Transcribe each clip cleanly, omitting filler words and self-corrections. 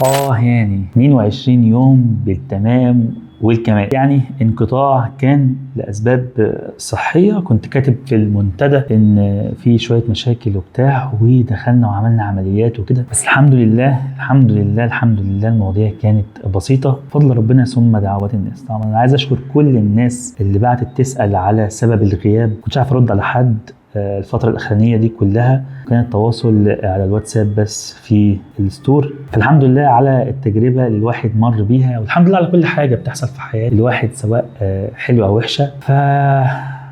يعني 22 يوم بالتمام والكمال. يعني انقطاع كان لأسباب صحية، كنت كاتب في المنتدى ان في شوية مشاكل وبتاع، ودخلنا وعملنا عمليات وكده، بس الحمد لله الحمد لله الحمد لله المواضيع كانت بسيطة فضل ربنا ثم دعوات الناس. طبعا انا عايز اشكر كل الناس اللي بعتت تسأل على سبب الغياب، كنتش عارف ارد على حد الفترة الأخرانية دي كلها، كان التواصل على الواتساب بس في الستور. فالحمد لله على التجربة اللي الواحد مر بيها، والحمد لله على كل حاجة بتحصل في حياة الواحد سواء حلوة أو وحشة.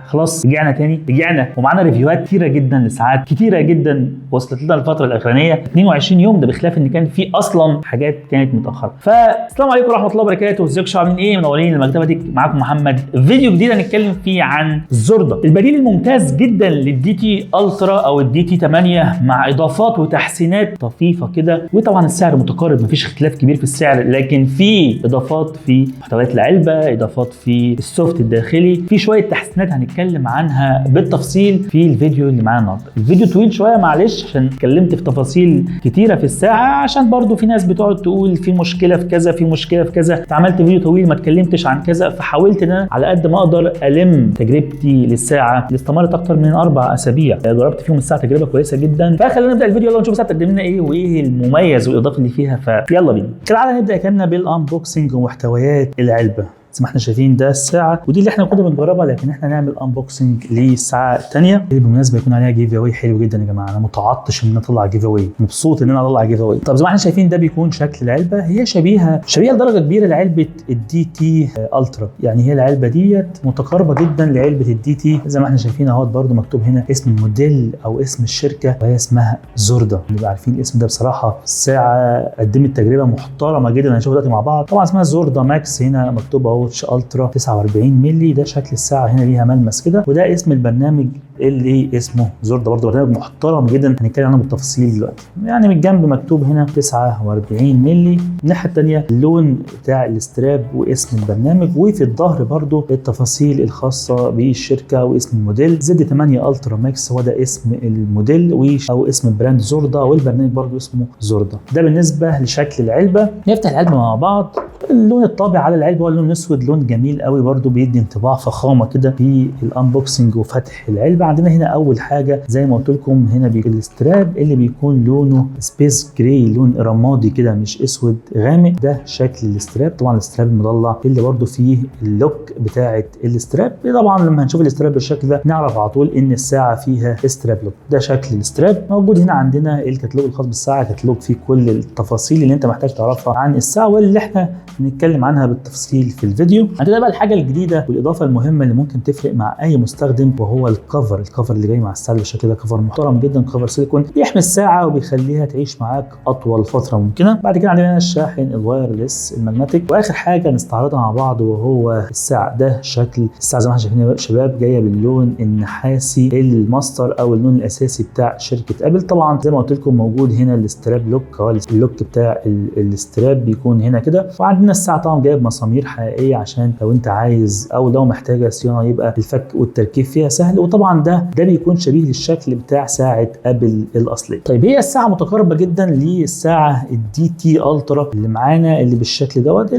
خلاص رجعنا ومعانا ريفيوهات كتيره جدا لساعات كتيره جدا وصلت لنا الفتره الاخرانيه. 22 يوم ده بخلاف ان كان في اصلا حاجات كانت متاخره. فالسلام عليكم ورحمه الله وبركاته، ازيكم عاملين ايه؟ منورين المكتبه دي، معاكم محمد. فيديو جديد هنتكلم فيه عن زوردة، البديل الممتاز جدا للدي تي الترا او الدي تي 8 مع اضافات وتحسينات طفيفه كده. وطبعا السعر متقارب، مفيش اختلاف كبير في السعر، لكن في اضافات في محتويات العلبه، اضافات في السوفت الداخلي، في شويه تحسينات هنتكلم عنها بالتفصيل في الفيديو اللي معانا النهارده. الفيديو طويل شويه معلش عشان اتكلمت في تفاصيل كتيره في الساعه، عشان برضو في ناس بتقعد تقول في مشكله في كذا في مشكله في كذا، فعملت فيديو طويل ما اتكلمتش عن كذا. فحاولت ان انا على قد ما اقدر الم تجربتي للساعه اللي استمرت اكتر من 4 اسابيع، جربت فيهم الساعه تجربه كويسه جدا. فخلينا نبدا الفيديو، يلا نشوف الساعه بتقدم لنا ايه وايه المميز والاضافه اللي فيها. فيلا بينا كالعاده نبدا كلامنا بالانبوكسنج ومحتويات العلبه. زي ما احنا شايفين ده الساعه، ودي اللي احنا كنا بنجربها، لكن احنا نعمل انبوكسنج للساعه الثانيه اللي بالمناسبه يكون عليها جيف اواي حلو جدا يا جماعه. انا متعطش ان انا اطلع جيف اواي، مبسوط ان انا اطلع جيف اواي. طب زي ما احنا شايفين ده بيكون شكل العلبه، هي شبيهه لدرجه كبيره لعلبه الدي تي الترا. يعني هي العلبه ديت متقاربه جدا لعلبه الدي تي. زي ما احنا شايفين اهوت برده مكتوب هنا اسم الموديل او اسم الشركه، وهي اسمها زوردة. نبقى عارفين الاسم ده. بصراحه الساعه قدمت تجربه محترمه جدا، هنشوفها دلوقتي مع بعض. طبعا اسمها زوردة ماكس، هنا مكتوب اهو الترا 49 مللي. ده شكل الساعه، هنا ليها ملمس كده، وده اسم البرنامج اللي اسمه زوردة، برضه برنامج محترم جدا هنتكلم عنه بالتفصيل دلوقتي. يعني من الجنب مكتوب هنا 49 مللي، الناحيه الثانيه اللون بتاع الاستراب واسم البرنامج، وفي الظهر برضه التفاصيل الخاصه بالشركه واسم الموديل. زد 8 الترا ماكس هو ده اسم الموديل او اسم البراند زوردة، والبرنامج برضه اسمه زوردة. ده بالنسبه لشكل العلبه. نفتح العلبه مع بعض. اللون الطابع على العلبه هو اللون الاسود، لون جميل قوي برضو، بيدي انطباع فخامه كده في الانبوكسنج وفتح العلبه. عندنا هنا اول حاجه زي ما قلت لكم، هنا بيكون الاستراب اللي بيكون لونه سبيس جراي، لون رمادي كده مش اسود غامق. ده شكل الاستراب. طبعا الاستراب المضلع اللي برضو فيه اللوك بتاعه الاستراب. طبعا لما هنشوف الاستراب بالشكل ده نعرف على طول ان الساعه فيها استراب لوك. ده شكل الاستراب. موجود هنا عندنا الكتالوج الخاص بالساعه، كتالوج فيه كل التفاصيل اللي انت محتاج تعرفها عن الساعه واللي احنا نتكلم عنها بالتفصيل في الفيديو. عندنا بقى الحاجه الجديده والاضافه المهمه اللي ممكن تفرق مع اي مستخدم، وهو الكفر اللي جاي مع الساعه بالشكل ده. كفر محترم جدا، كفر سيليكون بيحمي الساعه وبيخليها تعيش معاك اطول فتره ممكنه. بعد كده عندنا الشاحن الوايرلس الماجنتيك، واخر حاجه نستعرضها مع بعض وهو الساعه. ده شكل الساعه زي ما احنا شايفين يا شباب، جايه باللون النحاسي الماستر او اللون الاساسي بتاع شركه ابل. طبعا زي ما قلت لكم موجود هنا الاستراب لوك، هو اللوك بتاع الاستراب بيكون هنا كده. وعندنا الساعه طبعا جايب مسامير حقيقيه عشان لو انت عايز او لو محتاجه صيانه يبقى الفك والتركيب فيها سهل. وطبعا ده بيكون شبيه للشكل بتاع ساعه ابل الاصليه. طيب هي الساعه متقاربه جدا للساعه الدي تي الترا اللي معانا اللي بالشكل دوت.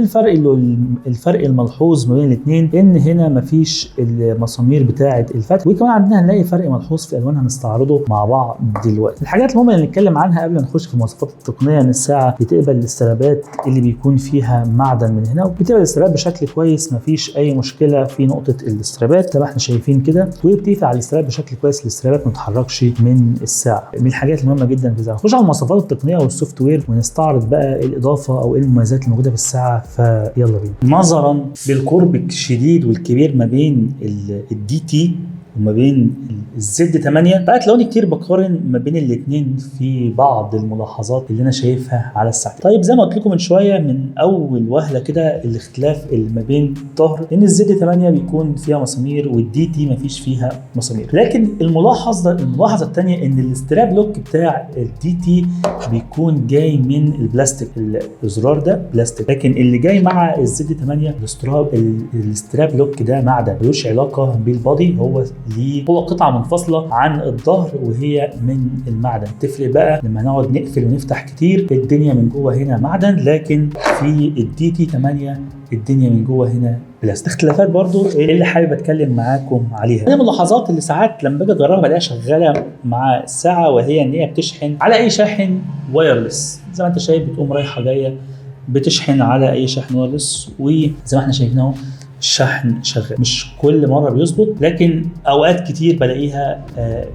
الفرق الملحوظ ما بين الاثنين ان هنا مفيش المسامير بتاعه الفتح، وكمان عندنا هنلاقي فرق ملحوظ في الوانها هنستعرضه مع بعض دلوقتي. الحاجات المهمه اللي نتكلم عنها قبل ما نخش في المواصفات التقنيه، ان الساعه بتقبل الاسترابات اللي بيكون فيها معدن من هنا، وبتقبل الاستراب بشكل كويس، مفيش اي مشكله في نقطه الاسترابات زي ما احنا شايفين كده، وبتقفل على الاستراب بشكل كويس. الاسترابات ما تتحركش من الساعه، من الحاجات المهمه جدا في الساعه. نخش على المواصفات التقنيه والسوفت وير ونستعرض بقى الاضافه او المميزات الموجوده في الساعه. فيلا بينا. نظرا بالقرب الشديد والكبير ما بين الدي تي وما بين الزد 8 بقى تلاقوني كتير بقارن ما بين الاثنين في بعض الملاحظات اللي انا شايفها على الساعه. طيب زي ما قلت لكم من شويه، من اول وهله كده الاختلاف اللي ما بين الظهر، ان الزد 8 بيكون فيها مسامير والدي تي ما فيش فيها مسامير. لكن الملاحظه الثانيه ان الاستراب لوك بتاع الدي تي بيكون جاي من البلاستيك، الزرار ده بلاستيك، لكن اللي جاي مع الزد 8 الاستراب لوك ده معدن، ملوش علاقه بالبادي، هو ليه، هو قطعه منفصله عن الظهر وهي من المعدن. تفرق بقى لما نقعد نقفل ونفتح كتير الدنيا من جوه هنا معدن، لكن في الدي تي 8 الدنيا من جوه هنا بلاستيك. اختلافات برضو اللي حابب اتكلم معاكم عليها. هي الملاحظات اللي ساعات لما باجي اجربها بلاقيها شغاله مع الساعه، وهي ان هي بتشحن على اي شاحن وايرلس. زي ما انت شايف بتقوم رايحه جايه بتشحن على اي شاحن وايرلس، وزي ما احنا شايفين اهو الشحن شغال. مش كل مره بيظبط، لكن اوقات كتير بلاقيها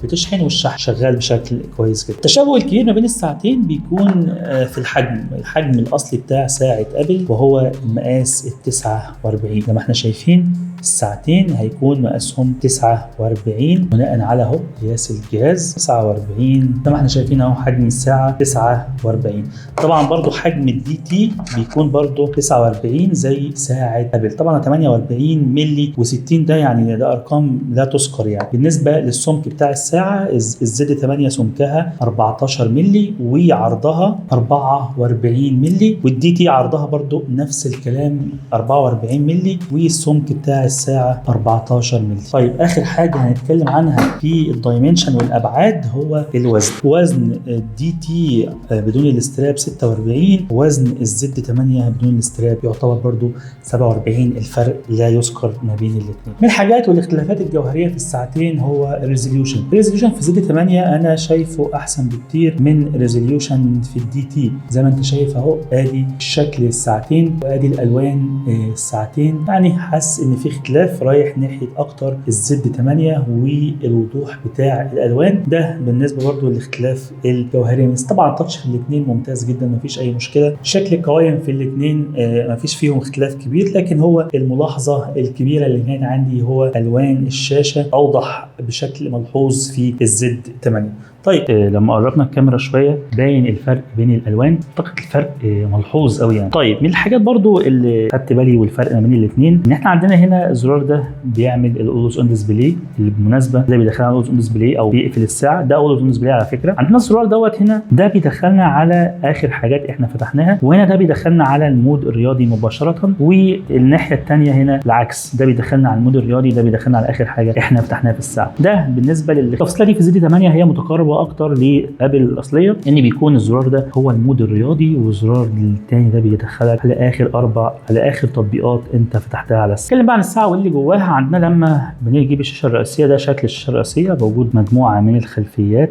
بتشحن والشحن شغال بشكل كويس جدا. التشابه الكبير ما بين الساعتين بيكون في الحجم الاصلي بتاع ساعه ابل، وهو المقاس 49. زي ما احنا شايفين الساعتين هيكون مقاسهم 49 بناء على اهو قياس الجهاز 49. زي ما احنا شايفين اهو حجم الساعه 49. طبعا برضو حجم الدي تي بيكون برضو 49 زي ساعه ابل. طبعا 48 ملي و60 ده يعني ده ارقام لا تذكر. يعني بالنسبه للسمك بتاع الساعه الزد 8 سمكها 14 ملي وعرضها 44 ملي، والدي تي عرضها برضو نفس الكلام 44 ملي، والسمك بتاع الساعه 14 ملي. طيب اخر حاجه هنتكلم عنها في الدايمنشن والابعاد هو الوزن. وزن الدي تي بدون الاستراب 46، وزن الزد 8 بدون الاستراب يعتبر برضو 47. الفرق لا يذكر ما بين الاثنين. من الحاجات والاختلافات الجوهريه في الساعتين هو الريزوليوشن. الريزوليوشن في زد 8 انا شايفه احسن بكتير من ريزوليوشن في الدي تي. زي ما انت شايف اهو ادي شكل الساعتين وادي الالوان الساعتين، يعني حاسس ان في اختلاف رايح ناحيه اكتر الزد 8 والوضوح بتاع الالوان ده. بالنسبه برضو للاختلاف الجوهري طبعا التاتش في الاثنين ممتاز جدا، مفيش اي مشكله. شكل القوائم في الاثنين مفيش فيهم اختلاف كبير، لكن هو الملاحظه الكبيره اللي كانت عندي هو الوان الشاشه اوضح بشكل ملحوظ في الزد 8. طيب لما قربنا الكاميرا شويه باين الفرق بين الالوان، اعتقد الفرق ملحوظ قوي يعني. طيب من الحاجات برضو اللي خدت بالي والفرق ما بين الاثنين ان احنا عندنا هنا الزرار ده بيعمل الاولوز اون ديسبلاي، اللي بالمناسبه ده بيدخلنا على الاولوز اون ديسبلاي او بيقفل الساعه، ده اولوز اون ديسبلاي على فكره. عندنا الزرار دوت هنا ده بيدخلنا على اخر حاجات احنا فتحناها، وهنا ده بيدخلنا على المود الرياضي مباشره، والناحيه الثانيه هنا العكس، ده بيدخلنا على المود الرياضي، ده بيدخلنا على اخر حاجه احنا فتحناها في الساعه. ده بالنسبه للتفصيله دي في زد 8 هي متقاربه اكتر لابل الاصليه، ان بيكون الزرار ده هو المود الرياضي، والزرار الثاني ده بيدخلك على اخر تطبيقات انت فتحتها على الساعه. نتكلم بقى عن الساعه واللي جواها. عندنا لما بنيجي نجيب الشاشه الرئيسيه ده شكل الشاشه الرئيسيه، موجود مجموعه من الخلفيات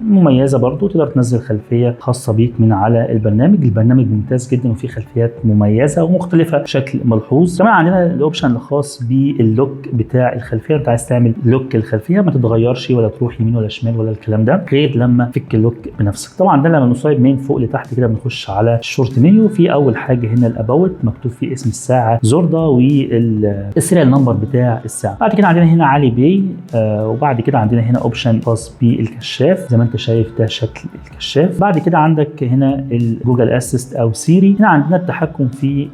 المميزه، برضو تقدر تنزل خلفيه خاصه بيك من على البرنامج ممتاز جدا وفيه خلفيات مميزه ومختلفه بشكل ملحوظ. كمان عندنا الاوبشن الخاص باللوك بتاع الخلفيه، انت عايز تعمل لوك الخلفيه ما تتغيرش ولا تروح يمين ولا شمال ولا الكلام ده، غير لما تفك اللوك بنفسك. طبعا ده لما نصايب من فوق لتحت كده بنخش على الشورت منيو. في اول حاجه هنا الاباوت مكتوب فيه اسم الساعه زوردا والسيريال نمبر بتاع الساعه. بعد كده عندنا هنا علي باي، وبعد كده عندنا هنا اوبشن خاص بالكشاف زي ما انت شايف ده شكل الكشاف. بعد كده عندك هنا الجوجل اسيست او سيري. هنا عندنا التحكم في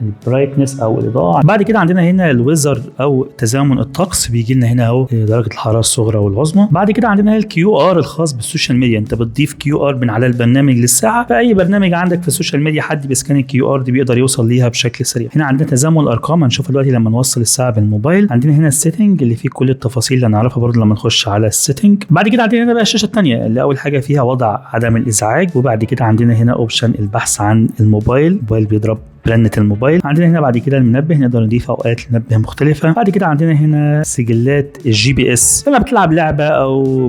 البرايتنس او الاضاءه. بعد كده عندنا هنا الويزر او تزامن الطقس، بيجي لنا هنا اهو درجه الحراره الصغرى والعظمى. بعد كده عندنا الكيو ار الخاص بالسوشيال ميديا، انت بتضيف كيو ار من على البرنامج للساعه، فاي برنامج عندك في السوشيال ميديا حد بيسكان الكيو ار دي بيقدر يوصل ليها بشكل سريع. هنا عندنا تزامن الارقام، هنشوفها دلوقتي لما نوصل الساعه بالموبايل. عندنا هنا السيتنج اللي فيه كل التفاصيل اللي هنعرفها برضه لما نخش على السيتنج. بعد كده عندنا هنا بقى الشاشه الثانيه اللي اول حاجه فيها وضع عدم الازعاج، وبعد كده عندنا هنا اوبشن البحث عن الموبايل بيضرب رنة الموبايل. عندنا هنا بعد كده المنبه، نقدر نضيف اوقات المنبه مختلفه. بعد كده عندنا هنا سجلات الجي بي اس، لما بتلعب لعبه او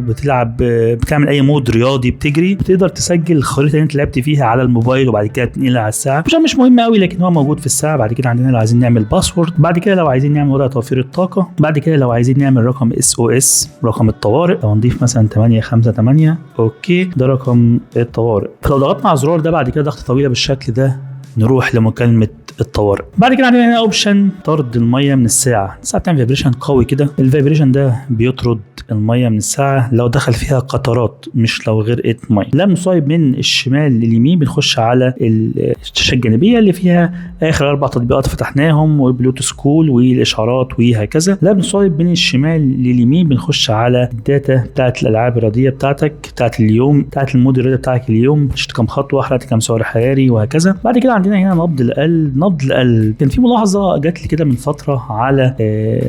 بتعمل اي مود رياضي بتجري، بتقدر تسجل الخريطه اللي انت لعبت فيها على الموبايل وبعد كده تنقلها على الساعه. مش مهم قوي لكن هو موجود في الساعه. بعد كده عندنا لو عايزين نعمل باسورد، بعد كده لو عايزين نعمل وضع توفير الطاقه، بعد كده لو عايزين نعمل رقم SOS رقم الطوارئ، لو نضيف مثلا 858 اوكي ده رقم الطوارئ. فلو ضغطنا على الزرار ده بعد كده ضغطه طويله بالشكل ده نروح لمكالمه الطوارئ. بعد كده عندنا هنا اوبشن طرد الميه من الساعه بتعمل فايبريشن قوي كده. الفايبريشن ده بيطرد الميه من الساعه لو دخل فيها قطرات، مش لو غرقت ميه. لما نصايب من الشمال لليمين بنخش على الشاشه الجانبيه اللي فيها اخر 4 تطبيقات فتحناهم، وبلوتوث كول والاشعارات وهكذا. لما نصايب من الشمال لليمين بنخش على الداتا بتاعت الالعاب الرياضيه بتاعتك بتاعت اليوم، بتاعت المود الرياضي بتاعك اليوم، شفت كم خطوه، حرقت كم سعر حراري وهكذا. بعد كده عندنا هنا نبض القلب. نبض القلب، كان في ملاحظه جات لي كده من فتره على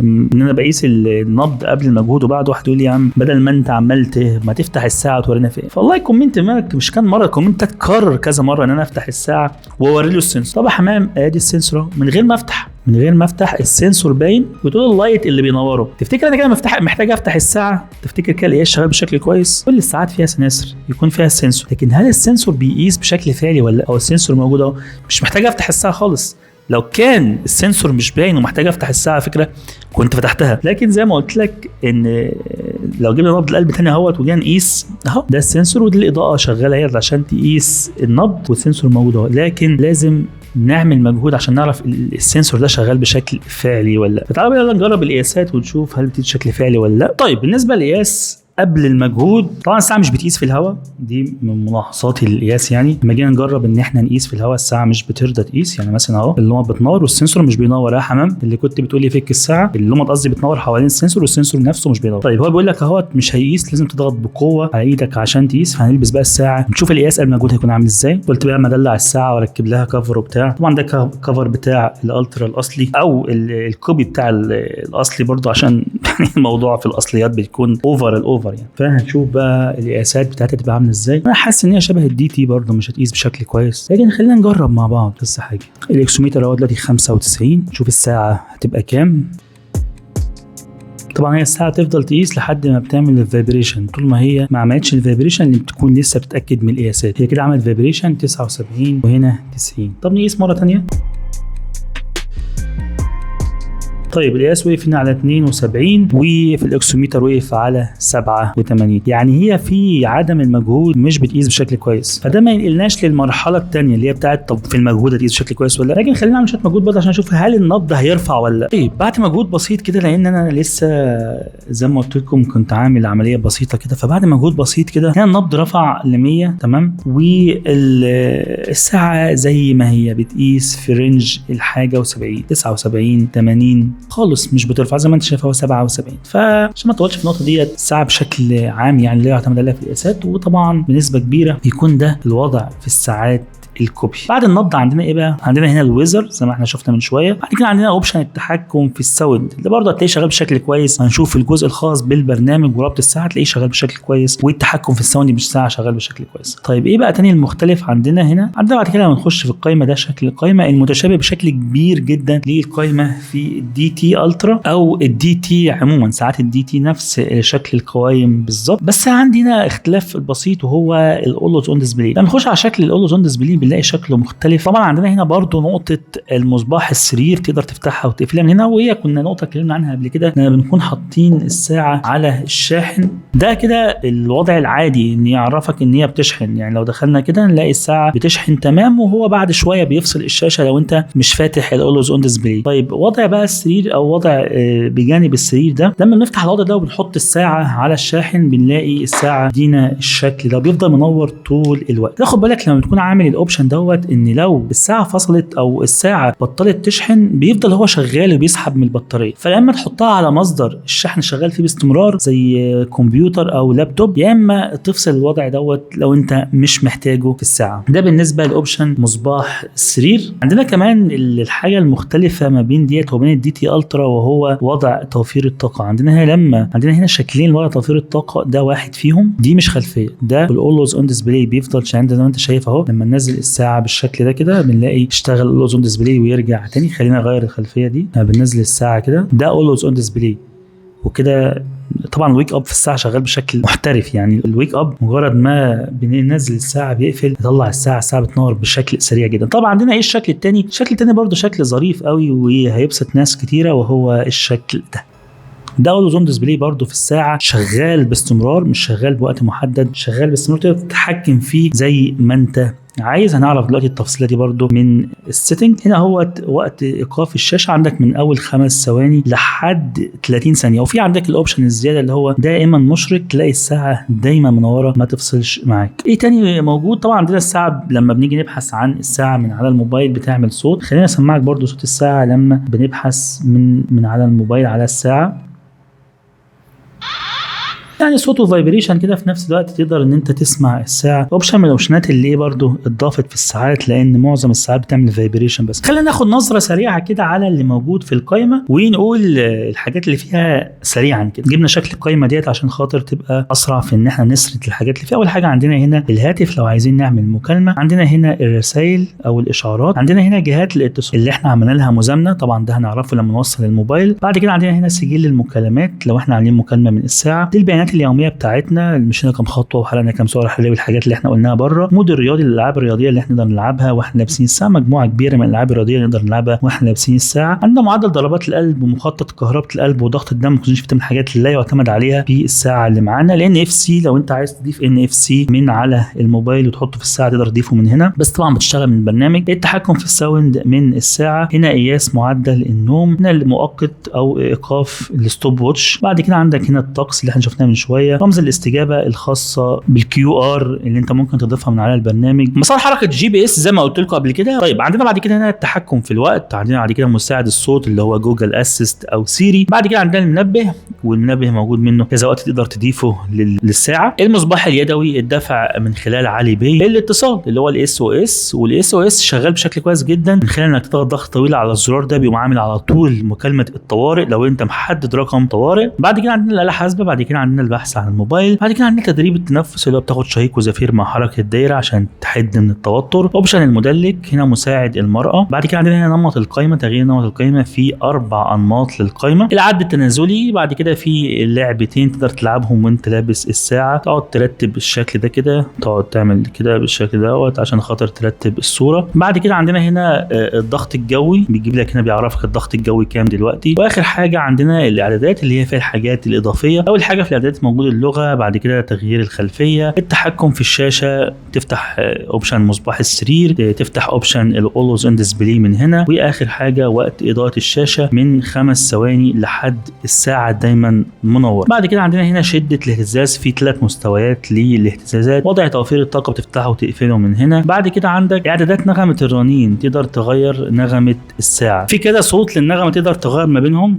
ان انا بقيس النبض قبل المجهود وبعد. واحد يقول لي يا عم بدل ما انت عمال ما تفتح الساعه وتورينا فين. فوالله الكومنت مش كان مره، الكومنت اتكرر كذا مره ان انا افتح الساعه واوري له السنسور. طب يا حمام ادي السنسور من غير ما افتح السنسور باين، وتقول اللايت اللي بينوره. تفتكر انا كده محتاج افتح الساعه؟ تفتكر كده القياس شغال بشكل كويس؟ كل الساعات فيها سناسر يكون فيها السنسور، لكن هل السنسور بيقيس بشكل فعلي ولا او السنسور موجود اهو؟ مش محتاج افتح الساعه خالص. لو كان السنسور مش باين ومحتاج افتح الساعه فكره كنت فتحتها، لكن زي ما قلت لك ان لو جبنا نبض القلب تاني اهوت وجينا نقيس اهو، ده السنسور ودي الاضاءه شغاله هي عشان تقيس النبض والسنسور موجود اهو، لكن لازم نعمل مجهود عشان نعرف السنسور ده شغال بشكل فعلي ولا لا. فتعالوا يلا نجرب القياسات ونشوف هل بتدي شكل فعلي ولا لا. طيب بالنسبه للقياس قبل المجهود، طبعا الساعه مش بتقيس في الهواء، دي من ملاحظات القياس. يعني لما جينا نجرب ان احنا نقيس في الهواء الساعه مش بترضى تقيس. يعني مثلا اهو اللمبه بتنور والسنسور مش بينور يا حمام، اللي كنت بتقول لي فك الساعه، اللمبه قصدي بتنور حوالين السنسور والسنسور نفسه مش بينور. طيب هو بيقول لك اهوت مش هيقيس، لازم تضغط بقوه على ايدك عشان تقيس. فهنلبس بقى الساعه نشوف القياس قبل المجهود هيكون عامل ازاي. قلت بقى ما ادلع الساعه واركب لها كفر وبتاع. طبعا ده كفر بتاع الالترا الاصلي او الكوبي بتاع الاصلي برضه، عشان الموضوع في الاصليات بيكون الاوفر يعني. فهنشوف بقى القياسات بتاعتها تبقى عامله ازاي. انا حاسس ان هي شبه الدي تي برضه مش هتقيس بشكل كويس، لكن خلينا نجرب مع بعض بس حاجه. الاكسوميتر اهو دلوقتي 95، نشوف الساعه هتبقى كام. طبعا هي الساعه تفضل تقيس لحد ما بتعمل الفايبريشن، طول ما هي ما عملتش الفايبريشن اللي بتكون لسه بتتاكد من القياسات. هي كده عملت فايبريشن 79 وهنا 90. طب نقيس مره ثانيه. طيب القياس وقف هنا على 72 وفي الاكسوميتر وقف على 87. يعني هي في عدم المجهود مش بتقيس بشكل كويس، فده ما ينقلناش للمرحله الثانيه اللي هي بتاعت طب في المجهود هتقيس بشكل كويس ولا لا. لكن خلينا نعمل شويه مجهود برضه عشان نشوف هل النبض هيرفع ولا لا. طيب بعد مجهود بسيط كده، لان انا لسه زي ما قلت لكم كنت عامل عمليه بسيطه كده، فبعد مجهود بسيط كده هنا النبض رفع ل 100 تمام، والساعه زي ما هي بتقيس في رينج الحاجه و70 79 80 خالص، مش بترفع زي ما انت شايف هو 77. فعشان ما اطولش في النقطه ديت، الساعه بشكل عام يعني لا يعتمد عليها في القياسات، وطبعا بنسبه كبيره بيكون ده الوضع في الساعات الكوبي. بعد النبض عندنا ايه بقى؟ عندنا هنا الويزر زي ما احنا شفنا من شويه. بعد كده عندنا اوبشن التحكم في الساوند، اللي برضه هتلاقيه شغال بشكل كويس. هنشوف الجزء الخاص بالبرنامج وربط الساعه هتلاقيه شغال بشكل كويس، والتحكم في الساوند مش ساعه شغال بشكل كويس. طيب ايه بقى تاني المختلف عندنا هنا؟ عندنا بعد كده هنخش في القائمه، ده شكل القائمه المتشابه بشكل كبير جدا للقائمه في الدي تي الترا او الدي تي عموما. ساعات الدي تي نفس شكل القوائم بالظبط، بس عندنا اختلاف بسيط وهو الاولوز اون ديسبلاي. لما نخش على شكل الاولوز اون ديسبلاي بنلاقي شكله مختلف. طبعا عندنا هنا برضو نقطه المصباح السرير تقدر تفتحها وتقفلها من هنا، وهي كنا نقطه اتكلمنا عنها قبل كده ان بنكون حاطين الساعه على الشاحن. ده كده الوضع العادي ان يعرفك ان هي بتشحن. يعني لو دخلنا كده نلاقي الساعه بتشحن تمام، وهو بعد شويه بيفصل الشاشه لو انت مش فاتح الاولوز اون ديسبلاي. طيب وضع بقى السرير او وضع بجانب السرير ده، لما بنفتح الوضع ده وبنحط الساعه على الشاحن بنلاقي الساعه دينا الشكل ده بيفضل منور طول الوقت. تاخد بالك لما تكون عامل الاوبشن دوت ان لو الساعه فصلت او الساعه بطلت تشحن بيفضل هو شغال وبيسحب من البطاريه. فلما تحطها على مصدر الشحن شغال فيه باستمرار زي كمبيوتر او لابتوب، يا اما تفصل الوضع دوت لو انت مش محتاجه في الساعه. ده بالنسبه لاوبشن مصباح السرير. عندنا كمان الحاجه المختلفه ما بين ديت وبين الدي تي الترا وهو وضع توفير الطاقه. عندنا هنا شكلين لوضع توفير الطاقه، ده واحد فيهم دي مش خلفيه، ده الاولوز اون ديسبلاي بيفضل شغال زي ما انت شايف اهو. لما ننزل الساعه بالشكل ده كده بنلاقي اشتغل الاولوز اون ديسبلاي ويرجع تاني. خلينا نغير الخلفيه دي. بننزل الساعه كده ده اولوز اون ديسبلاي وكده. طبعا الويك اب في الساعه شغال بشكل محترف. يعني الويك اب مجرد ما بننزل الساعه بيقفل يطلع الساعه بتنور بشكل سريع جدا. طبعا عندنا ايه الشكل الثاني؟ الشكل الثاني برضو شكل ظريف قوي وهيبسط ناس كتيره، وهو الشكل ده اولوز اون ديسبلاي برضو في الساعه شغال باستمرار، مش شغال بوقت محدد، شغال باستمرار تقدر تتحكم فيه زي ما انت عايز. هنعرف دلوقتي التفصيله دي برضو من السيتنج. هنا هو وقت ايقاف الشاشه عندك من اول 5 ثواني لحد 30 ثانيه، وفي عندك الاوبشن الزياده اللي هو دائما مشرق، تلاقي الساعه دايما منوره ما تفصلش معاك. ايه تاني موجود؟ طبعا عندنا الساعه لما بنيجي نبحث عن الساعه من على الموبايل بتعمل صوت. خلينا اسمعك برضو صوت الساعه لما بنبحث من على الموبايل على الساعه. يعني صوت وفايبريشن كده في نفس الوقت، تقدر ان انت تسمع الساعه. اوبشن من الاوبشنات اللي ايه برضو اتضافت في الساعات، لان معظم الساعات بتعمل فايبريشن. بس خلينا ناخد نظره سريعه كده على اللي موجود في القائمه ونقول الحاجات اللي فيها سريعا كده. جبنا شكل القائمه ديت عشان خاطر تبقى اسرع في ان احنا نسرد الحاجات اللي فيها. اول حاجه عندنا هنا الهاتف لو عايزين نعمل مكالمه، عندنا هنا الرسائل او الاشعارات، عندنا هنا جهات الاتصال اللي احنا عملنا لها مزامنه، طبعا ده هنعرفه لما نوصل الموبايل. بعد كده عندنا هنا سجل المكالمات لو احنا عاملين مكالمه من الساعه. دي البيانات اليوميه بتاعتنا، مشينا كام خطوه وحرقنا كام سعر حراري والحاجات اللي احنا قلناها بره. مود الرياضي للالعاب الرياضيه اللي احنا نقدر نلعبها واحنا لابسين الساعه، مجموعه كبيره من الالعاب الرياضيه اللي نقدر نلعبها واحنا لابسين الساعه. عندنا معدل ضربات القلب ومخطط كهربه القلب وضغط الدم، كلنا شفنا من الحاجات اللي لا يعتمد عليها في الساعه اللي معانا. لان NFC لو انت عايز تضيف NFC من على الموبايل وتحطه في الساعه تقدر تضيفه من هنا، بس طبعا بتشتغل من البرنامج. التحكم في الساوند من الساعه، هنا قياس معدل النوم، هنا المؤقت او ايقاف الستوب ووتش. بعد كده عندك هنا الطقس اللي احنا شفناه من شويه، رمز الاستجابه الخاصه بالQR اللي انت ممكن تضيفها من على البرنامج، مسار حركه GPS زي ما قلت لكم قبل كده. طيب عندنا بعد كده هنا التحكم في الوقت، عندنا بعد كده مساعد الصوت اللي هو جوجل اسيست او سيري. بعد كده عندنا المنبه، والمنبه موجود منه كذا وقت تقدر تضيفه للساعه. المصباح اليدوي، الدفع من خلال علي باي، الاتصال اللي هو الSOS، والSOS شغال بشكل كويس جدا من خلال انك تضغط ضغط طويل على الزرار ده بيقوم عامل على طول مكالمه الطوارئ لو انت محدد رقم طوارئ. بعد كده عندنا الاله الحاسبه، بعد كده عندنا البحث عن الموبايل، بعد كده عندنا تدريب التنفس اللي هو بتاخد شهيق وزفير مع حركه الدايره عشان تحد من التوتر. اوبشن المدلك، هنا مساعد المراه. بعد كده عندنا هنا نمط القائمه، تغيير نمط القائمه، في 4 انماط للقائمه. العد التنازلي، بعد كده في لعبتين تقدر تلعبهم وانت لابس الساعه، تقعد ترتب بالشكل ده كده، تقعد تعمل كده بالشكل دوت عشان خاطر ترتب الصوره. بعد كده عندنا هنا الضغط الجوي، بيجيب لك هنا بيعرفك الضغط الجوي كام دلوقتي. واخر حاجه عندنا الاعدادات اللي هي فيها الحاجات الاضافيه. اول حاجه في الاعدادات موجود اللغه، بعد كده تغيير الخلفيه، التحكم في الشاشه، تفتح اوبشن مصباح السرير، تفتح اوبشن الاولوز اون ديسبلاي من هنا، واخر حاجه وقت اضاءه الشاشه من 5 ثواني لحد الساعه دايما منور. بعد كده عندنا هنا شده الاهتزاز، في 3 مستويات للاهتزازات، وضع توفير الطاقه بتفتحه وتقفله من هنا. بعد كده عندك اعدادات نغمه الرنين، تقدر تغير نغمه الساعه، في كده صوت للنغمه تقدر تغير ما بينهم،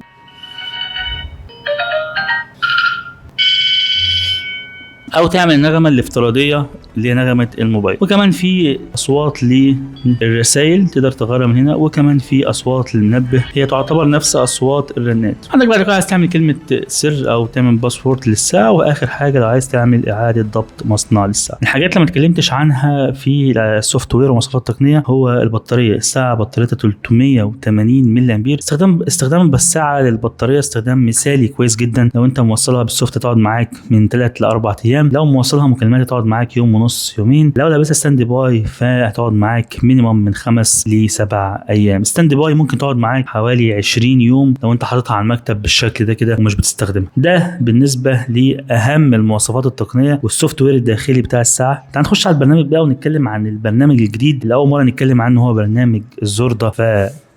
او تعمل النغمه الافتراضيه اللي هي نغمه الموبايل. وكمان في اصوات للرسائل تقدر تغيرها من هنا، وكمان في اصوات للمنبه هي تعتبر نفس اصوات الرنات. عندك بعد كده عايز تعمل كلمه سر او تعمل باسورد للساعه، واخر حاجه لو عايز تعمل اعاده ضبط مصنع للساعه. الحاجات اللي ما اتكلمتش عنها في السوفت وير ومواصفات التقنيه هو البطاريه. الساعه بطاريتها 380 ملي امبير. استخدام بالساعه للبطاريه استخدام مثالي كويس جدا. لو انت موصلها بالسوفت تقعد معاك من 3 ل 4 ايام، لو موصلها مكالمات تقعد معاك يوم ونص يومين، لو لابسها ستاند باي فهتقعد معاك مينيمم من 5 ل 7 ايام. ستاند باي ممكن تقعد معاك حوالي 20 يوم لو انت حاططها على المكتب بالشكل ده كده ومش بتستخدمها. ده بالنسبه لاهم المواصفات التقنيه والسوفت وير الداخلي بتاع الساعه. تعال نخش على البرنامج بقى ونتكلم عن البرنامج الجديد اللي اول مره نتكلم عنه، هو برنامج الزوردة.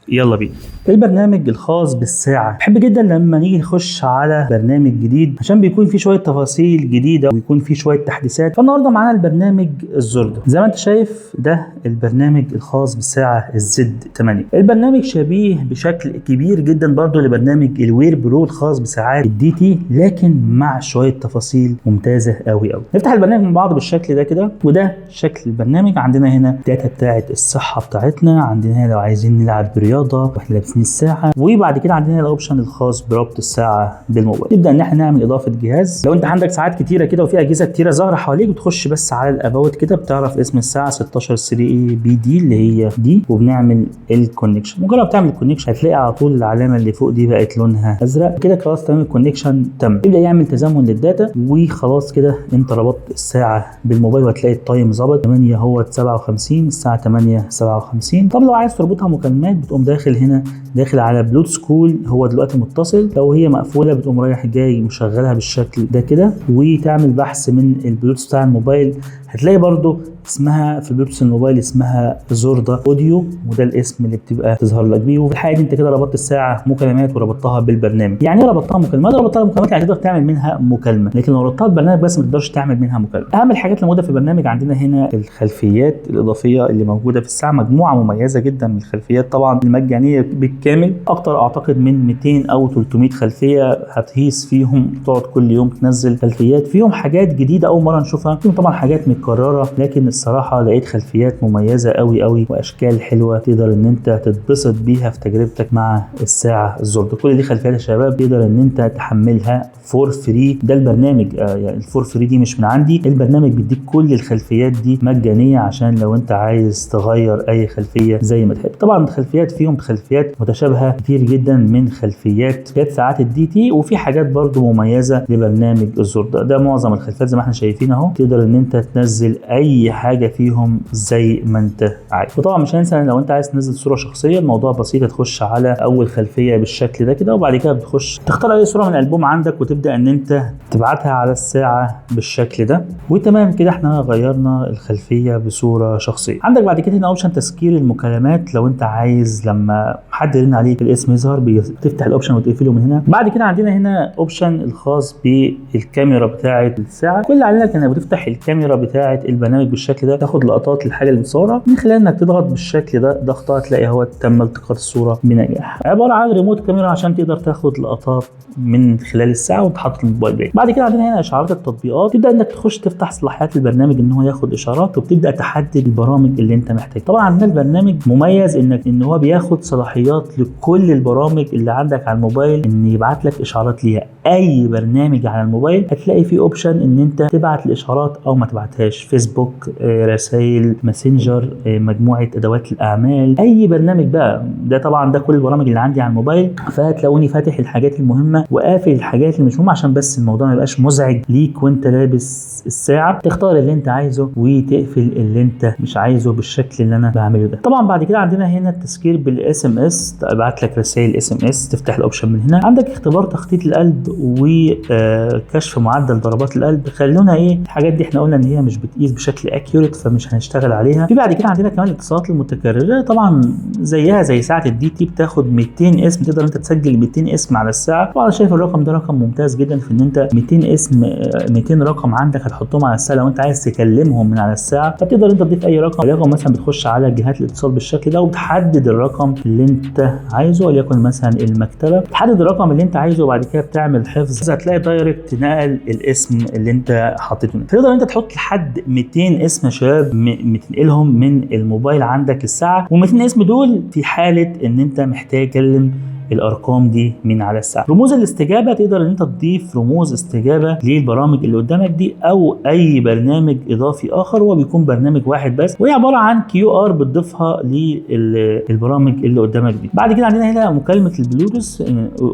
يلا بينا. البرنامج الخاص بالساعة، بحب جدا لما نيجي نخش على برنامج جديد عشان بيكون فيه شوية تفاصيل جديدة ويكون فيه شوية تحديثات. فالنهارده معانا البرنامج الزوردة. زي ما انت شايف ده البرنامج الخاص بالساعة الزد 8. البرنامج شبيه بشكل كبير جدا برضو لبرنامج الوير برو الخاص بساعات الDT، لكن مع شوية تفاصيل ممتازة قوي قوي. نفتح البرنامج من بعض بالشكل ده كده، وده شكل البرنامج. عندنا هنا الداتا بتاعت الصحة بتاعتنا، عندنا هنا لو عايزين نلعب رياضة واحنا لابسين الساعه، وبعد كده عندنا الاوبشن الخاص بربط الساعه بالموبايل. نبدا ان احنا نعمل اضافه جهاز. لو انت عندك ساعات كتيره كده وفي اجهزه كتيره ظاهره حواليك، بتخش بس على الاباوت كده بتعرف اسم الساعه 16 3 BD اللي هي دي، وبنعمل الكونكشن. مجرد بتعمل الكونكشن هتلاقي على طول العلامه اللي فوق دي بقت لونها ازرق كده. خلاص تمام، الكونكشن تم. يبدا يعمل تزامن للداتا، وخلاص كده انت ربطت الساعه بالموبايل، وهتلاقي التايم ظبط 8 هو 57 الساعه 8:57. طب لو عايز تربطها مكالمات بتقوم داخل هنا، داخل على بلوت سكول، هو دلوقتي متصل. لو هي مقفوله بتقوم رايح جاي مشغلها بالشكل ده كده، وتعمل بحث من البلوتوث بتاع الموبايل. هتلاقي برضو اسمها في بيبسي الموبايل اسمها زوردا اوديو، وده الاسم اللي بتبقى تظهر لك بيه. وفي الحقيقه انت كده ربطت الساعه مكالمات وربطتها بالبرنامج. يعني ايه ربطتها مكالمات؟ ربطتها مكالمات يعني تقدر تعمل منها مكالمه، لكن لو ربطتها بالبرنامج بس ما تقدرش تعمل منها مكالمه. اهم الحاجات اللي موجوده في البرنامج عندنا هنا الخلفيات الاضافيه اللي موجوده في الساعه، مجموعه مميزه جدا من الخلفيات طبعا المجانيه بالكامل، اكتر اعتقد من 200 او 300 خلفيه هتهيس فيهم، تقعد كل يوم تنزل خلفيات فيهم حاجات جديده اول مره نشوفها، فيهم طبعا حاجات متكرره، لكن الصراحه لقيت خلفيات مميزه قوي قوي واشكال حلوه تقدر ان انت تتبسط بيها في تجربتك مع الساعه الزوردا. كل دي خلفيات يا شباب تقدر ان انت تحملها فور فري، ده البرنامج يعني الفور فري دي مش من عندي، البرنامج بيديك كل الخلفيات دي مجانيه عشان لو انت عايز تغير اي خلفيه زي ما تحب. طبعا الخلفيات فيهم خلفيات متشابهه كتير جدا من خلفيات ساعات الدي تي، وفي حاجات برضو مميزه لبرنامج الزوردا. ده معظم الخلفيات زي ما احنا شايفين اهو، تقدر ان انت تنزل اي حاجه فيهم زي ما انت عايز. وطبعا مش هننسى لو انت عايز تنزل صوره شخصيه الموضوع بسيط، تخش على اول خلفيه بالشكل ده كده، وبعد كده بتخش تختار اي صوره من الالبوم عندك وتبدا ان انت تبعتها على الساعه بالشكل ده، وتمام كده احنا غيرنا الخلفيه بصوره شخصيه. عندك بعد كده هنا اوبشن تسكير المكالمات، لو انت عايز لما حد يرن عليك الاسم يظهر بتفتح الاوبشن وتقفله من هنا. بعد كده عندنا هنا اوبشن الخاص بالكاميرا بتاعه الساعه، كل اللي عليك انك بتفتح الكاميرا بتاعه البرنامج بالشكل ده، تاخد لقطات للحاجه اللي بتصورها من خلال انك تضغط بالشكل ده ضغطه، تلاقي هو تم التقاط الصوره بنجاح. عباره عن ريموت كاميرا عشان تقدر تاخد لقطات من خلال الساعه وتحط الموبايل بيه. بعد كده عندنا هنا اشعارات التطبيقات، تبدا انك تخش تفتح صلاحيات البرنامج ان هو ياخد اشارات، وبتبدا تحدد البرامج اللي انت محتاج. طبعا عندنا البرنامج مميز ان هو بياخد صلاحيات لكل البرامج اللي عندك على الموبايل، ان يبعت لك اشعارات ليها. اي برنامج على الموبايل هتلاقي فيه اوبشن ان انت تبعت الاشعارات او ما تبعتهاش، فيسبوك، رسائل، ماسنجر، مجموعه ادوات الاعمال، اي برنامج بقى. ده طبعا ده كل البرامج اللي عندي على الموبايل، فهتلاقوني فاتح الحاجات المهمه وقافل الحاجات اللي مش مهمه عشان بس الموضوع ما يبقاش مزعج ليك وانت لابس الساعه. تختار اللي انت عايزه وتقفل اللي انت مش عايزه بالشكل اللي انا بعمله ده. طبعا بعد كده عندنا هنا التذكير بالاس ام اس، ابعت لك رسائل اس ام اس، تفتح الاوبشن من هنا. عندك اختبار تخطيط القلب وكشف معدل ضربات القلب. خلونا ايه الحاجات دي احنا قلنا ان هي مش بتقيس بشكل اكيوريت فمش هنشتغل عليها. في بعد كده عندنا كمان الاتصالات المتكرره، طبعا زيها زي ساعه الدي تي بتاخد 200 اسم، تقدر انت تسجل 200 اسم على الساعه. طبعا شايف الرقم ده رقم ممتاز جدا في ان انت 200 اسم 200 رقم عندك هتحطهم على الساعه لو انت عايز تكلمهم من على الساعه، فتقدر انت تضيف اي رقم مثلا بتخش على جهات الاتصال بالشكل ده وتحدد الرقم اللي انت عايزه، وليكن مثلا المكتبه، تحدد الرقم اللي انت عايزه وبعد كده بتعمل حفظ، هتلاقي دايركت نقل الاسم اللي انت حطيته. تقدر انت تحط لحد 200 اسم يا شباب تنقلهم من الموبايل عندك للساعه، وال200 اسم دول في حاله ان انت محتاج تكلم الارقام دي من على الساعه. رموز الاستجابه تقدر ان انت تضيف رموز استجابه للبرامج اللي قدامك دي او اي برنامج اضافي اخر، هو بيكون برنامج واحد بس، وهي عباره عن QR بتضيفها للبرامج اللي قدامك دي. بعد كده عندنا هنا مكالمه البلوتوث،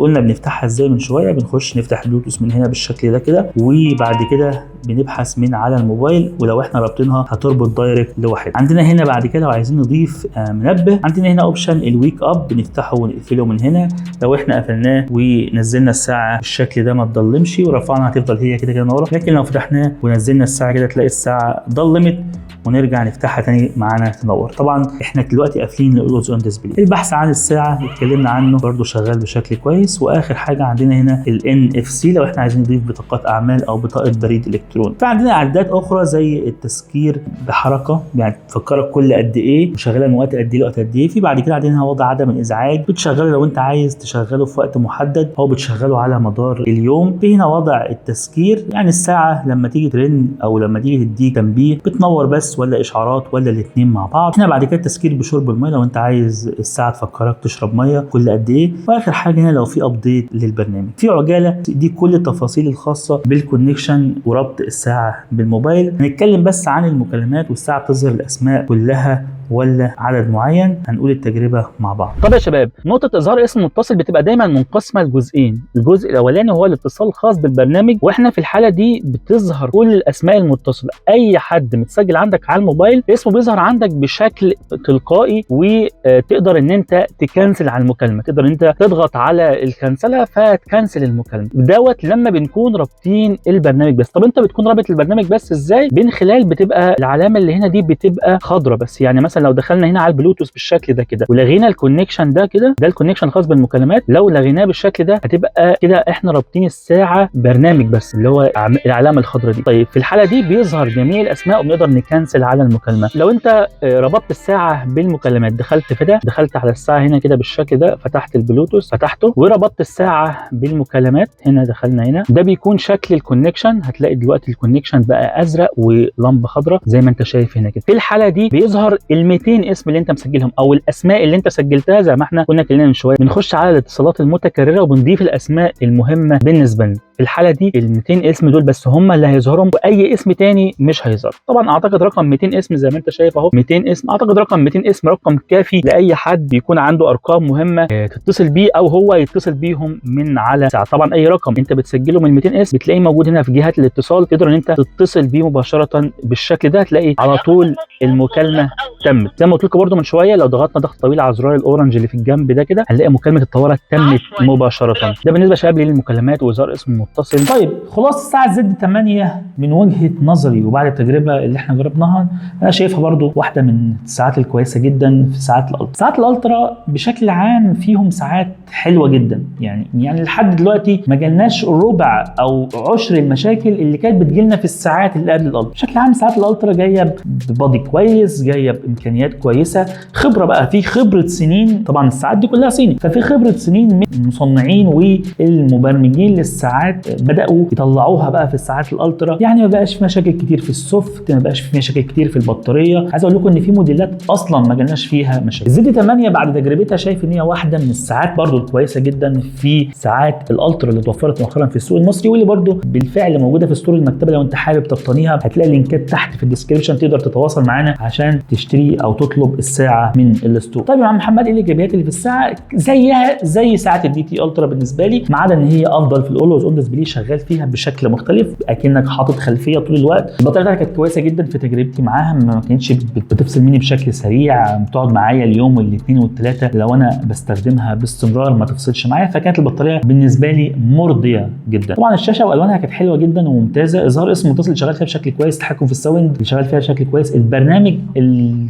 قلنا بنفتحها ازاي من شويه، بنخش نفتح البلوتوث من هنا بالشكل ده كده، وبعد كده بنبحث من على الموبايل، ولو احنا رابطينها هتربط دايركت لوحدها. عندنا هنا بعد كده لو عايزين نضيف منبه، عندنا هنا اوبشن الويك اب، بنفتحه ونقفله من هنا. لو احنا قفلناه ونزلنا الساعه بالشكل ده ما تضلمش ورفعنا هتفضل هي كده كده نورة، لكن لو فتحناه ونزلنا الساعه كده تلاقي الساعه ضلمت ونرجع نفتحها تاني معانا تنور. طبعا احنا دلوقتي قافلين الاولويز اون ديسبلاي. البحث عن الساعه اتكلمنا عنه برده شغال بشكل كويس. واخر حاجه عندنا هنا NFC لو احنا عايزين نضيف بطاقات اعمال او بطاقه بريد الكتروني. فعندنا اعدادات اخرى زي التذكير بحركه، يعني تفكرك كل قد ايه وشغاله من وقت قد ايه لوقت قد ايه. في بعد كده عندنا وضع عدم الازعاج، بتشغله لو انت عايز تشغله في وقت محدد او بتشغله على مدار اليوم. في هنا وضع التذكير، يعني الساعه لما تيجي ترن او لما تيجي تديك تنبيه بتنور بس ولا اشعارات ولا الاثنين مع بعض. هنا بعد كده التذكير بشرب الميه، لو انت عايز الساعه تفكرك تشرب ميه كل قد ايه. واخر حاجه هنا لو في ابديت للبرنامج. في عجاله دي كل التفاصيل الخاصه بالكونكشن وربط الساعه بالموبايل. هنتكلم بس عن المكالمات، والساعه بتظهر الاسماء كلها ولا عدد معين؟ هنقول التجربه مع بعض. طب يا شباب، نقطه اظهار اسم متصل بتبقى دايما منقسمه لجزئين. الجزء الاولاني هو الاتصال الخاص بالبرنامج، واحنا في الحاله دي بتظهر كل الاسماء المتصله. اي حد متسجل عندك على الموبايل اسمه بيظهر عندك بشكل تلقائي، وتقدر ان انت تكنسل على المكالمه، تقدر ان انت تضغط على الكنسله فتكنسل المكالمه دوت لما بنكون رابطين البرنامج بس. طب انت بتكون رابط البرنامج بس ازاي؟ من خلال بتبقى العلامه اللي هنا دي بتبقى خضراء بس. يعني مثلا لو دخلنا هنا على البلوتوث بالشكل ده كده ولغينا الكونكشن ده كده، ده الكونكشن الخاص بالمكالمات، لو لغيناه بالشكل ده هتبقى كده احنا رابطين الساعه برنامج بس، اللي هو العلامه الخضراء دي. طيب في الحاله دي بيظهر جميع الاسماء وبنقدر نكنسل على المكالمه. لو انت ربطت الساعه بالمكالمات، دخلت في ده، دخلت على الساعه هنا كده بالشكل ده، فتحت البلوتوث فتحته وربطت الساعه بالمكالمات، هنا دخلنا هنا، ده بيكون شكل الكونكشن. هتلاقي دلوقتي الكونكشن بقى ازرق ولمبه خضراء زي ما انت شايف هنا كده. في الحاله دي بيظهر ال 200 اسم اللي انت مسجلهم او الاسماء اللي انت سجلتها زي ما احنا كنا اتكلمنا من شويه. بنخش على الاتصالات المتكرره وبنضيف الاسماء المهمه بالنسبه لنا. في الحاله دي ال 200 اسم دول بس هم اللي هيظهرهم، واي اسم تاني مش هيظهر. طبعا اعتقد رقم 200 اسم زي ما انت شايف اهو، 200 اسم. اعتقد رقم 200 اسم رقم كافي لاي حد يكون عنده ارقام مهمه تتصل بيه او هو يتصل بيهم من على ساعه. طبعا اي رقم انت بتسجله من 200 اسم بتلاقيه موجود هنا في جهات الاتصال، تقدر ان انت تتصل بيه مباشره بالشكل ده. هتلاقي على طول المكالمه تمت. زي ما قلت لكم برده من شويه، لو ضغطنا ضغط طويل على زرار الاورنج اللي في الجنب ده كده هنلاقي مكالمه الطوارئ تمت مباشره. ده بالنسبه شباب للمكالمات واظهار اسم متصل. طيب خلاص، الساعه زد 8 من وجهه نظري وبعد التجربه اللي احنا جربناها انا شايفها برده واحده من الساعات الكويسه جدا في ساعات الالترا. ساعات الالترا بشكل عام فيهم ساعات حلوه جدا، يعني لحد دلوقتي ما جالناش ربع او عشر المشاكل اللي كانت بتجيلنا في الساعات اللي قبل الالترا. بشكل عام ساعات الالترا جايه ببادي كويس، جايه بامكانيات كويسه، خبره بقى، في خبره سنين. طبعا الساعات دي كلها صيني، ففي خبره سنين من المصنعين والمبرمجين للساعات بداوا يطلعوها بقى في الساعات الالترا. يعني ما بقاش في مشاكل كتير في السوفت، ما بقاش في مشاكل كتير في البطاريه. عايز اقول لكم ان في موديلات اصلا ما جالناش فيها مشاكل. الزد 8 بعد تجربتها شايف ان هي واحده من الساعات برضو الكويسه جدا في ساعات الالترا اللي اتوفرت مؤخرا في السوق المصري، واللي برضو بالفعل موجوده في ستور المكتبه. لو انت حابب تقتنيها هتلاقي لينكات تحت في الديسكربشن، تقدر تتواصل معانا عشان تشتري او تطلب الساعه من الستور. طيب يا عم محمد، ايه الايجابيات اللي في الساعه؟ زيها زي ساعه الدي تي الترا بالنسبه لي، ما عدا ان هي افضل في الاولويز اون ديسبلاي، شغال فيها بشكل مختلف اكنك حاطط خلفيه طول الوقت. البطاريه بتاعتها كانت كويسه جدا في تجربتي معاها، ما كانتش بتفصل مني بشكل سريع، بتقعد معايا اليوم والاثنين والثلاثه لو انا بستخدمها باستمرار ما تفصلش معايا. فكانت البطاريه بالنسبه لي مرضيه جدا. طبعا الشاشه والوانها كانت حلوه جدا وممتازه، اظهار اسم متصل شغال فيها بشكل كويس، تحكم في الساوند شغال فيها بشكل كويس، البرنامج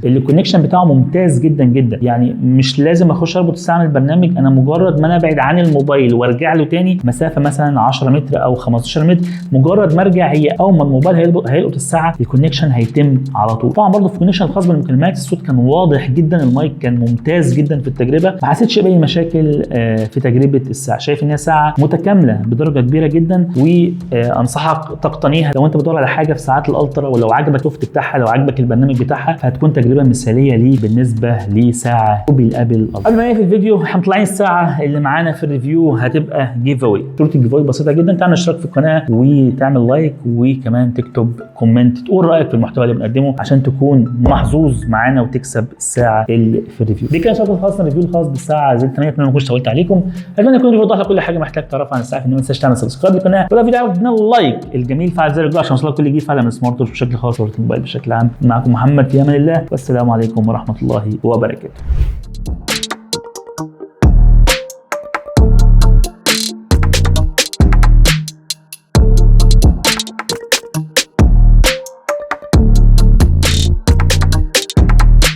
الكونكشن بتاعه ممتاز جدا جدا. يعني مش لازم اخش اربط الساعه من البرنامج، انا مجرد ما انا ابعد عن الموبايل وارجع له تاني مسافه مثلا 10 متر او 15 متر، مجرد ما ارجع هي اول ما الموبايل هيلقط الساعه الكونكشن هيتم على طول. طبعا برضه في الكونكشن الخاص بالمكالمات الصوت كان واضح جدا، المايك كان ممتاز جدا في التجربه، ما حسيتش باي مشاكل في تجربه الساعه. شايف ان هي ساعه متكامله بدرجه كبيره جدا، وانصحك تقتنيها لو انت بتدور على حاجه في ساعات الالترا، ولو عجبك السوفت بتاعها، لو عجبك البرنامج بتاعها، فهتكون تجربه مثاليه ليه بالنسبه لساعه بالابل الترا. قبل ما نقفل الفيديو احنا مطلعين الساعه اللي معانا في الريفيو هتبقى جيف اواي. صوره الجيف اواي بسيطه جدا، تعمل اشتراك في القناه وتعمل لايك وكمان تكتب كومنت تقول رايك في المحتوى اللي بنقدمه عشان تكون محظوظ معانا وتكسب الساعه اللي في الريفيو. دي كانت شرط الخاص الريفيو الخاص بالساعه زد 8. اتمنى ما اكونش طولت عليكم، اتمنى يكون الفيديو وضح لك كل حاجه محتاج تعرفها عن الساعه. ما تنساش تعمل سبسكرايب للقناه، ولو الفيديو عجبك ادينا اللايك الجميل، فعل زر الجرس عشان يوصلك كل جديد، فعلا من سمارت واتش بشكل خاص، صوره الموبايل بشكل عام. معكم محمد، في امان الله، والسلام عليكم ورحمه الله وبركاته.